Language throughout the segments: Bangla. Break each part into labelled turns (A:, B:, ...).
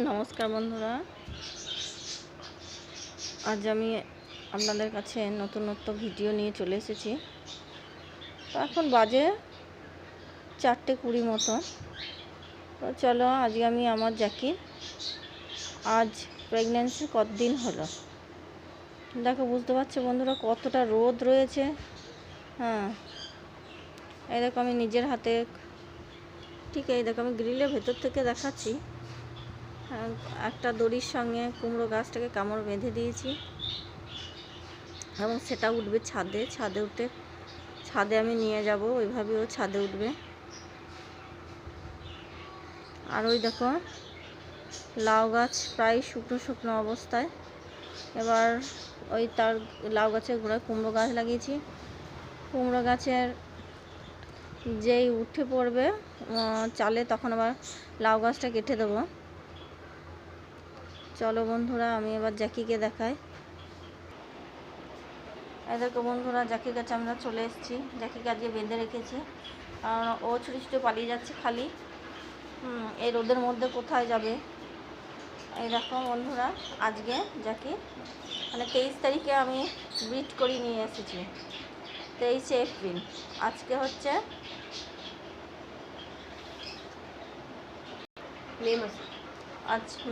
A: নমস্কার বন্ধুরা, আজ আমি আপনাদের কাছে নতুনত্ব ভিডিও নিয়ে চলে এসেছি। তো এখন বাজে 4:20 মতো। তো চলো আজকে আমি আমার জ্যাকির আজ প্রেগন্যান্সি কতদিন হলো দেখো। বুঝতে পারছো বন্ধুরা কতটা রোদ রয়েছে। হ্যাঁ, এই দেখো আমি নিজের হাতে, ঠিক এই দেখো আমি গ্রিলের ভেতর থেকে দেখাচ্ছি। একটা দড়ির সঙ্গে কুমড়ো গাছটাকে কামড় বেঁধে দিয়েছি এবং সেটা উঠবে ছাদে উঠে ছাদে আমি নিয়ে যাব, ওইভাবেও ছাদে উঠবে। আর ওই দেখো লাউ গাছ প্রায় শুকনো শুকনো অবস্থায়। এবার ওই তার লাউ গাছের গোড়ায় কুমড়ো গাছ লাগিয়েছি। কুমড়ো গাছের যেই উঠে পড়বে চালে, তখন আবার লাউ গাছটা কেটে দেবো। চলো বন্ধুরা আমি এবার জ্যাকিকে দেখাই। এই দেখো বন্ধুরা, জ্যাকির কাছে আমরা চলে এসেছি। জ্যাকিকে আজকে বেঁধে রেখেছি কারণ ও ছুটে ছুটে পালিয়ে যাচ্ছে খালি। এই রোদের মধ্যে কোথায় যাবে। এই দেখো বন্ধুরা, আজকে জ্যাকি মানে 23 তারিখে আমি ব্রিড করে নিয়ে এসেছি। 23শে এপ্রিল, আজকে হচ্ছে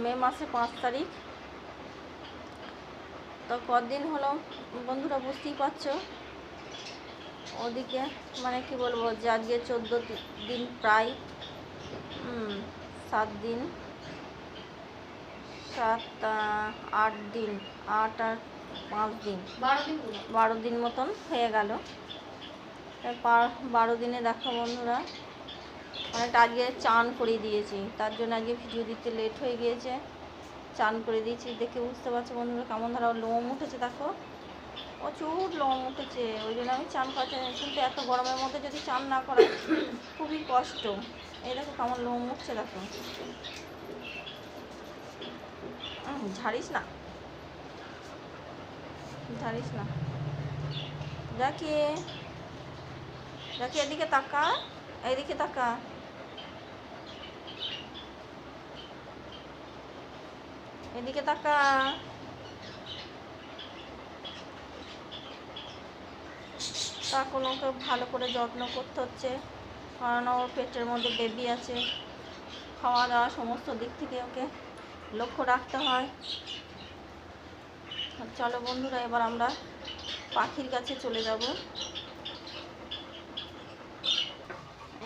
A: মে মাসে 5 তারিখ। তো কদিন হলো বন্ধুরা বুঝতেই পারছো। ওদিকে মানে কি বলবো যে আজকে 14 দিন, প্রায় 7 দিন, 8 দিন, 8 আর 5 দিন, 12 দিন মতন হয়ে গেল। 12 দিনে দেখো বন্ধুরা অনেকটা আজকে চান করে দিয়েছি, তার জন্য আজকে ভিডিও দিতে লেট হয়ে গিয়েছে। চান করে দিয়েছি দেখে বুঝতে পারছো বন্ধুরা কেমন ধারা লোম উঠেছে। দেখো প্রচুর লোম উঠেছে, ওই জন্য আমি চান করছি। কিন্তু এত গরমের মধ্যে যদি চান না করা খুবই কষ্ট। এই দেখো কেমন লোম উঠছে, দেখো। ঝাড়িস না দেখি এদিকে তাকা, এদিকে তাকা। এদিকে তাকা। তখন ওকে ভালো করে যত্ন করতে হচ্ছে, কারণ ওর পেটের মধ্যে বেবি আছে। খাওয়া দাওয়া সমস্ত দিক থেকে ওকে লক্ষ্য রাখতে হয়। চলো বন্ধুরা এবার আমরা পাখির কাছে চলে যাব।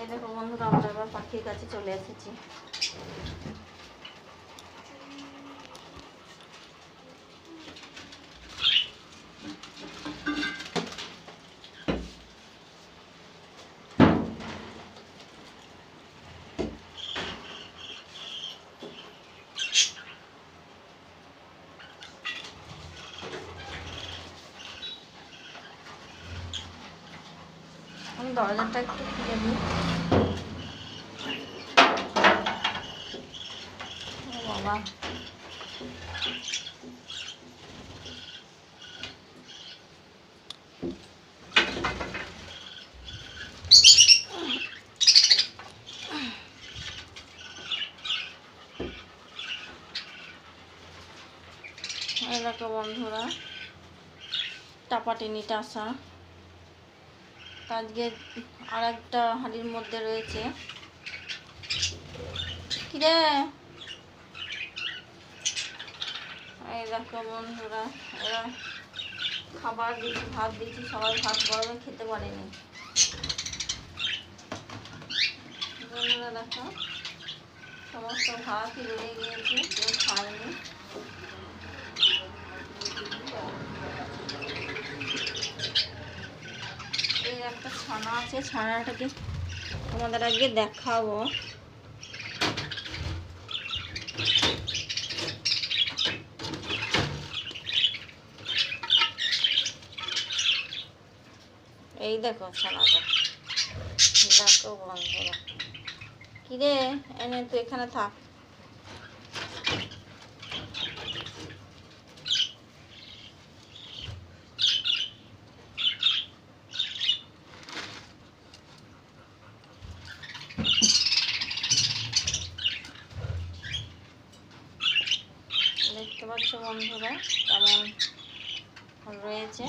A: এই দেখো বন্ধুরা আমরা এবার পাখির কাছে চলে এসেছি। আমি দরজাটা একটু খুলে দিই। বাবা দেখো বন্ধুরা টাপাটিনিটা আসা আজকে আর একটা হাঁড়ির মধ্যে রয়েছে। কিরে এই দেখো বন্ধুরা, এরা খাবার দিচ্ছি, ভাত দিচ্ছি, সবাই ভাত গরমে খেতে পারেনি। বন্ধুরা দেখো সমস্ত ভাতই রয়ে গিয়েছে, কেউ খায়নি। এই একটা ছানা আছে, ছানাটাকে তোমাদের আগে দেখাবো। এই দেখো ছানাটা, দেখো বন্ধুরা। কিরে এনে তুই এখানে থাক। দেখতে পাচ্ছ বন্ধুরা কেমন রয়েছে।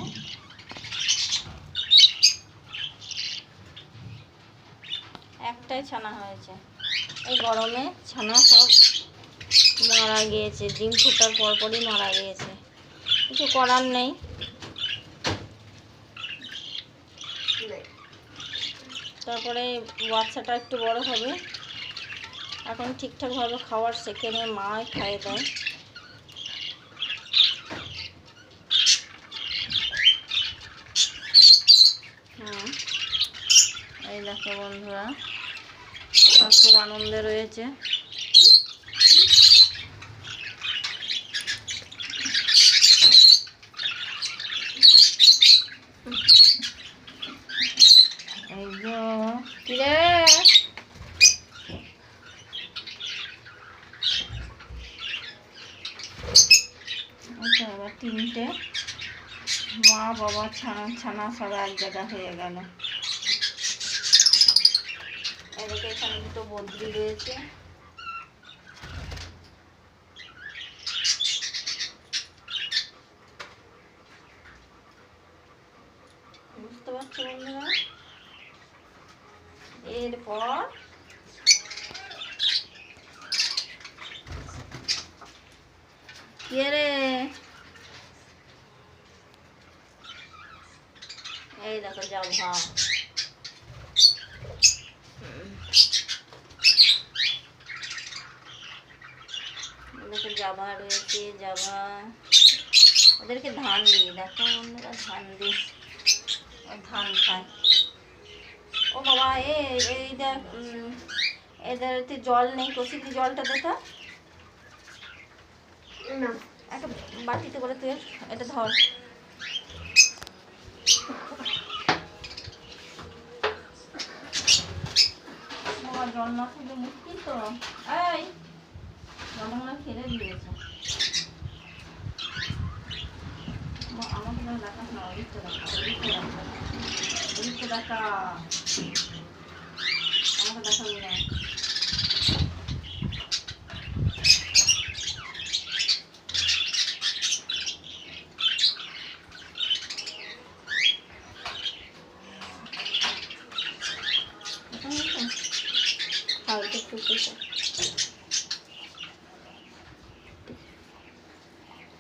A: একটাই ছানা হয়েছে, এই গরমে ছানা সব মারা গিয়েছে, ডিম ফোটার পরপরই মারা গিয়েছে, কিছু করার নেই। তারপরে বাচ্চাটা একটু বড় হবে, এখন ঠিকঠাকভাবে খাওয়ার শেখে নিয়ে মাই খাইয়ে দেয়। এই দেখো বন্ধুরা খুব আনন্দে রয়েছে। এই যে কিরে এবার তিনটে মা বাবা ছানা সব এক জায়গা হয়ে গেল। এদিকে এখানে দুটো বদ্রি রয়েছে। বুঝতে পারছো বন্ধুরা? এরপর কে রে? এই দেখো জাভা, দেখো জাভা রয়েছে। জাভা ওদেরকে ধান দিই, দেখো বন্ধুরা ধান দিই, ধান খায়। ও বাবা এই দেখ এদেরতে জল নেই, কষিলি জলটা দেখা না, একটা বাটিতে করে তুই এটা ধর। বাবা জল না খেলে মুশকিল তো। এই জলগুলো খেলে দিয়েছে। আমাকে দেখাস না, ওইটা দেখা, ওইটা দেখা, আমাকে দেখাবি না।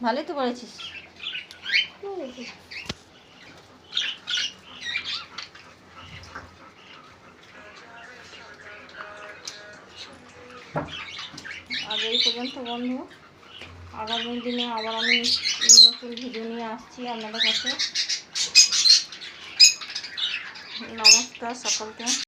A: ভালোই তো করেছিস। আজ এই পর্যন্ত বন্ধু, আগামী দিনে আবার আমি নতুন ভিডিও নিয়ে আসছি আপনাদের কাছে। নমস্কার সকলকে।